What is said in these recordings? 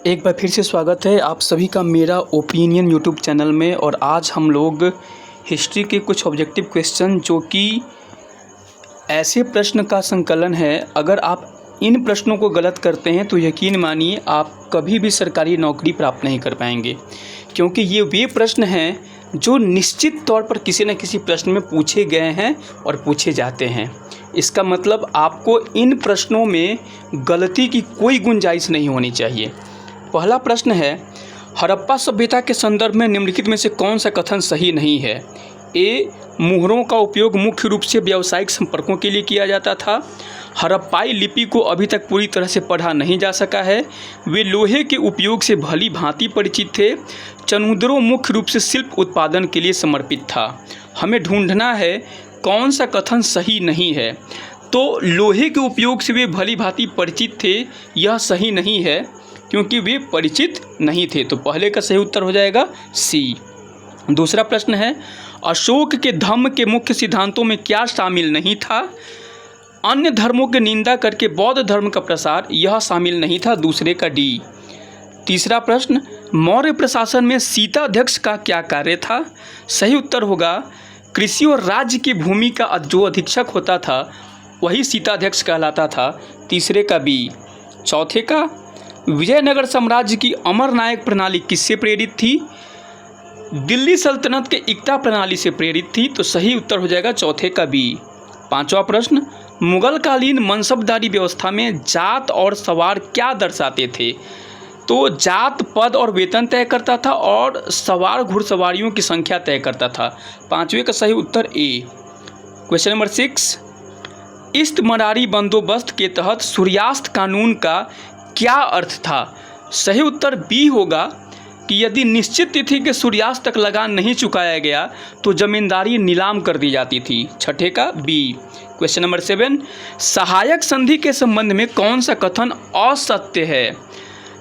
एक बार फिर से स्वागत है आप सभी का मेरा ओपिनियन यूट्यूब चैनल में। और आज हम लोग हिस्ट्री के कुछ ऑब्जेक्टिव क्वेश्चन जो कि ऐसे प्रश्न का संकलन है, अगर आप इन प्रश्नों को गलत करते हैं तो यकीन मानिए आप कभी भी सरकारी नौकरी प्राप्त नहीं कर पाएंगे, क्योंकि ये वे प्रश्न हैं जो निश्चित तौर पर किसी न किसी प्रश्न में पूछे गए हैं और पूछे जाते हैं। इसका मतलब आपको इन प्रश्नों में गलती की कोई गुंजाइश नहीं होनी चाहिए। पहला प्रश्न है, हड़प्पा सभ्यता के संदर्भ में निम्नलिखित में से कौन सा कथन सही नहीं है? ए, मुहरों का उपयोग मुख्य रूप से व्यावसायिक संपर्कों के लिए किया जाता था। हड़प्पाई लिपि को अभी तक पूरी तरह से पढ़ा नहीं जा सका है। वे लोहे के उपयोग से भली भांति परिचित थे। चनूदरो मुख्य रूप से शिल्प उत्पादन के लिए समर्पित था। हमें ढूंढना है कौन सा कथन सही नहीं है। तो लोहे के उपयोग से वे भली भांति परिचित थे, यह सही नहीं है क्योंकि वे परिचित नहीं थे। तो पहले का सही उत्तर हो जाएगा सी। दूसरा प्रश्न है, अशोक के धम्म के मुख्य सिद्धांतों में क्या शामिल नहीं था? अन्य धर्मों की निंदा करके बौद्ध धर्म का प्रसार, यह शामिल नहीं था। दूसरे का डी। तीसरा प्रश्न, मौर्य प्रशासन में सीताध्यक्ष का क्या कार्य था? सही उत्तर होगा कृषि और राज्य की भूमि का जो अधीक्षक होता था वही सीताध्यक्ष कहलाता था। तीसरे का बी। चौथे का, विजयनगर साम्राज्य की अमरनायक प्रणाली किससे प्रेरित थी? दिल्ली सल्तनत के इक्ता प्रणाली से प्रेरित थी। तो सही उत्तर हो जाएगा चौथे का बी। पांचवा प्रश्न, मुगलकालीन मनसबदारी व्यवस्था में जात और सवार क्या दर्शाते थे? तो जात पद और वेतन तय करता था और सवार घुड़सवारियों की संख्या तय करता था। पांचवे का सही उत्तर ए। क्वेश्चन नंबर 6, इस्टमरारी बंदोबस्त के तहत सूर्यास्त कानून का क्या अर्थ था? सही उत्तर बी होगा कि यदि निश्चित तिथि के सूर्यास्त तक लगान नहीं चुकाया गया तो जमींदारी नीलाम कर दी जाती थी। छठे का बी। क्वेश्चन नंबर 7, सहायक संधि के संबंध में कौन सा कथन असत्य है?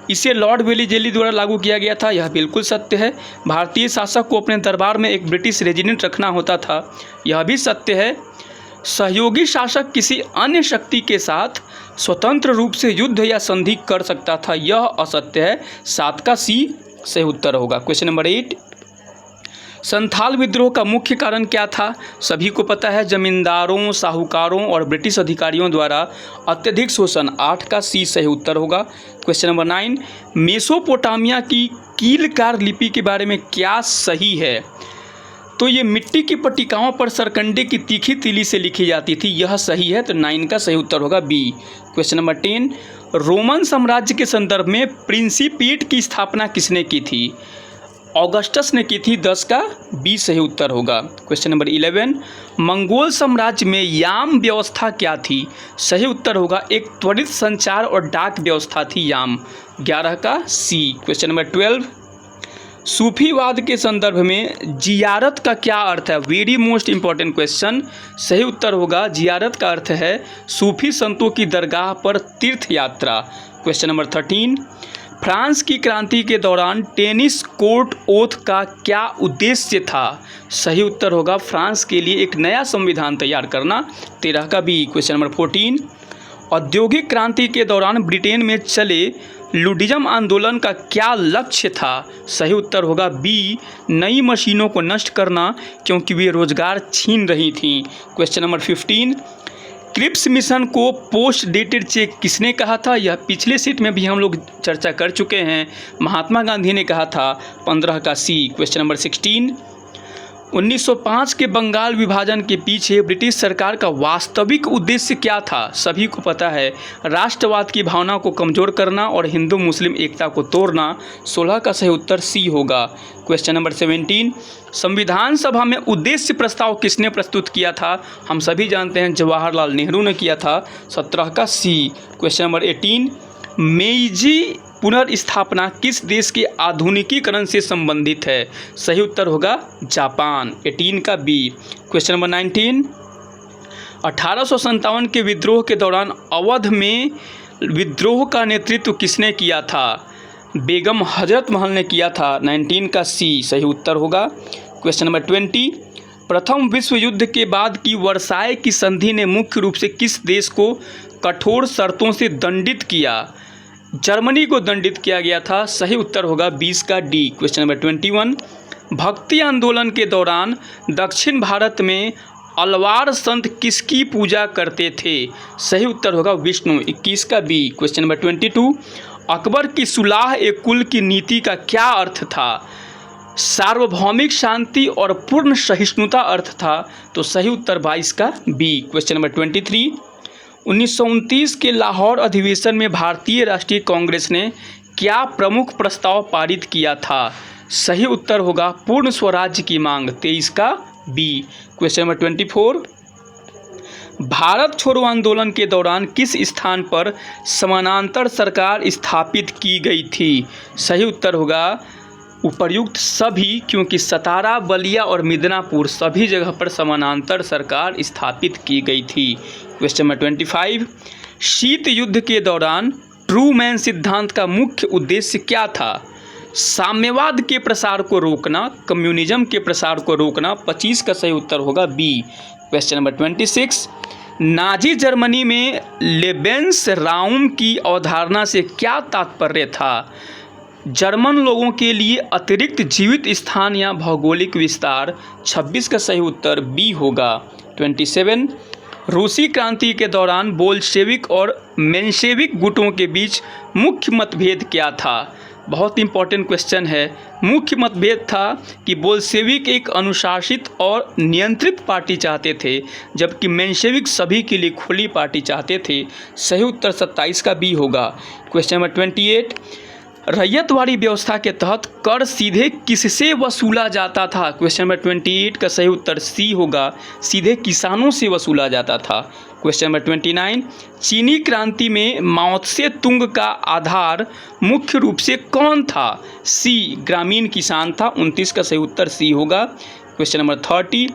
इसे लॉर्ड वेलीजेली द्वारा लागू किया गया था, यह बिल्कुल सत्य है। भारतीय शासक को अपने दरबार में एक ब्रिटिश रेजिडेंट रखना होता था, यह भी सत्य है। सहयोगी शासक किसी अन्य शक्ति के साथ स्वतंत्र रूप से युद्ध या संधि कर सकता था, यह असत्य है। 7 का सी सही उत्तर होगा। क्वेश्चन नंबर 8, संथाल विद्रोह का मुख्य कारण क्या था? सभी को पता है, जमींदारों, साहूकारों और ब्रिटिश अधिकारियों द्वारा अत्यधिक शोषण। 8 का सी सही उत्तर होगा। क्वेश्चन नंबर 9, मेसोपोटामिया की कीलकार लिपि के बारे में क्या सही है? तो ये मिट्टी की पट्टिकाओं पर सरकंडे की तीखी तीली से लिखी जाती थी, यह सही है। तो 9 का सही उत्तर होगा बी। क्वेश्चन नंबर 10, रोमन साम्राज्य के संदर्भ में प्रिंसिपिएट की स्थापना किसने की थी? ऑगस्टस ने की थी। 10 का बी सही उत्तर होगा। क्वेश्चन नंबर 11, मंगोल साम्राज्य में याम व्यवस्था क्या थी? सही उत्तर होगा एक त्वरित संचार और डाक व्यवस्था थी याम। 11 का सी। क्वेश्चन नंबर 12, सूफीवाद के संदर्भ में जियारत का क्या अर्थ है? Very most important question. सही उत्तर होगा जियारत का अर्थ है सूफी संतों की दरगाह पर तीर्थ यात्रा। क्वेश्चन नंबर 13, फ्रांस की क्रांति के दौरान टेनिस कोर्ट ओथ का क्या उद्देश्य था? सही उत्तर होगा फ्रांस के लिए एक नया संविधान तैयार करना। 13 का बी। क्वेश्चन नंबर 14, औद्योगिक क्रांति के दौरान ब्रिटेन में चले लुडिज्म आंदोलन का क्या लक्ष्य था? सही उत्तर होगा बी, नई मशीनों को नष्ट करना, क्योंकि वे रोजगार छीन रही थीं। क्वेश्चन नंबर 15, क्रिप्स मिशन को पोस्ट डेटेड चेक किसने कहा था? यह पिछले सीट में भी हम लोग चर्चा कर चुके हैं, महात्मा गांधी ने कहा था। 15 का सी। क्वेश्चन नंबर 16, 1905 के बंगाल विभाजन के पीछे ब्रिटिश सरकार का वास्तविक उद्देश्य क्या था? सभी को पता है, राष्ट्रवाद की भावना को कमज़ोर करना और हिंदू मुस्लिम एकता को तोड़ना। 16 का सही उत्तर सी होगा। क्वेश्चन नंबर 17, संविधान सभा में उद्देश्य प्रस्ताव किसने प्रस्तुत किया था? हम सभी जानते हैं जवाहरलाल नेहरू ने किया था। 17 का सी। क्वेश्चन नंबर 18, मेइजी पुनर्स्थापना किस देश के आधुनिकीकरण से संबंधित है? सही उत्तर होगा जापान। 18 का बी। क्वेश्चन नंबर 19, 1857 के विद्रोह के दौरान अवध में विद्रोह का नेतृत्व किसने किया था? बेगम हजरत महल ने किया था। 19 का सी सही उत्तर होगा। क्वेश्चन नंबर 20, प्रथम विश्व युद्ध के बाद की वर्साय की संधि ने मुख्य रूप से किस देश को कठोर शर्तों से दंडित किया? जर्मनी को दंडित किया गया था? सही उत्तर होगा 20 का डी। क्वेश्चन नंबर 21, भक्ति आंदोलन के दौरान दक्षिण भारत में अलवार संत किसकी पूजा करते थे? सही उत्तर होगा विष्णु। 21 का बी। क्वेश्चन नंबर 22, अकबर की सुलाह ए कुल की नीति का क्या अर्थ था? सार्वभौमिक शांति और पूर्ण सहिष्णुता अर्थ था। तो सही उत्तर 22 का बी। क्वेश्चन नंबर 23, 1929 के लाहौर अधिवेशन में भारतीय राष्ट्रीय कांग्रेस ने क्या प्रमुख प्रस्ताव पारित किया था? सही उत्तर होगा पूर्ण स्वराज्य की मांग। 23 का बी। क्वेश्चन नंबर 24, भारत छोड़ो आंदोलन के दौरान किस स्थान पर समानांतर सरकार स्थापित की गई थी? सही उत्तर होगा उपर्युक्त सभी, क्योंकि सतारा, बलिया और मिदनापुर सभी जगह पर समानांतर सरकार स्थापित की गई थी। क्वेश्चन नंबर 25, शीत युद्ध के दौरान ट्रूमैन सिद्धांत का मुख्य उद्देश्य क्या था? साम्यवाद के प्रसार को रोकना, कम्युनिज्म के प्रसार को रोकना। 25 का सही उत्तर होगा B. Question number 26, Nazi Germany में लेबेंसराउम की अवधारणा से क्या तात्पर्य था? जर्मन लोगों के लिए अतिरिक्त जीवित स्थान या भौगोलिक विस्तार। 26 का सही उत्तर बी होगा। 27, रूसी क्रांति के दौरान बोल्शेविक और मेंशेविक गुटों के बीच मुख्य मतभेद क्या था? बहुत इंपॉर्टेंट क्वेश्चन है। मुख्य मतभेद था कि बोल्शेविक एक अनुशासित और नियंत्रित पार्टी चाहते थे, जबकि मेंशेविक सभी के लिए खुली पार्टी चाहते थे। सही उत्तर 27 का बी होगा। क्वेश्चन नंबर 28, रैयतवाड़ी व्यवस्था के तहत कर सीधे किससे वसूला जाता था? क्वेश्चन नंबर 28 का सही उत्तर सी होगा, सीधे किसानों से वसूला जाता था। क्वेश्चन नंबर 29, चीनी क्रांति में माओत्से तुंग का आधार मुख्य रूप से कौन था? सी, ग्रामीण किसान था। 29 का सही उत्तर सी होगा। क्वेश्चन नंबर 30,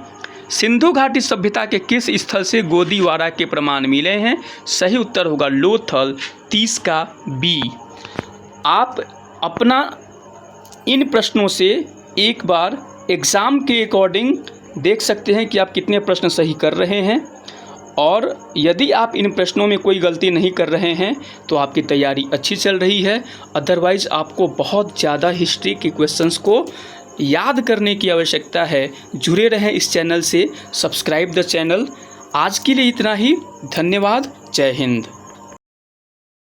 सिंधु घाटी सभ्यता के किस स्थल से गोदीवारा के प्रमाण मिले हैं? सही उत्तर होगा लोथल। 30 का बी। आप अपना इन प्रश्नों से एक बार एग्ज़ाम के अकॉर्डिंग देख सकते हैं कि आप कितने प्रश्न सही कर रहे हैं, और यदि आप इन प्रश्नों में कोई गलती नहीं कर रहे हैं तो आपकी तैयारी अच्छी चल रही है। अदरवाइज़ आपको बहुत ज़्यादा हिस्ट्री के क्वेश्चंस को याद करने की आवश्यकता है। जुड़े रहें इस चैनल से, सब्सक्राइब द चैनल। आज के लिए इतना ही। धन्यवाद। जय हिंद।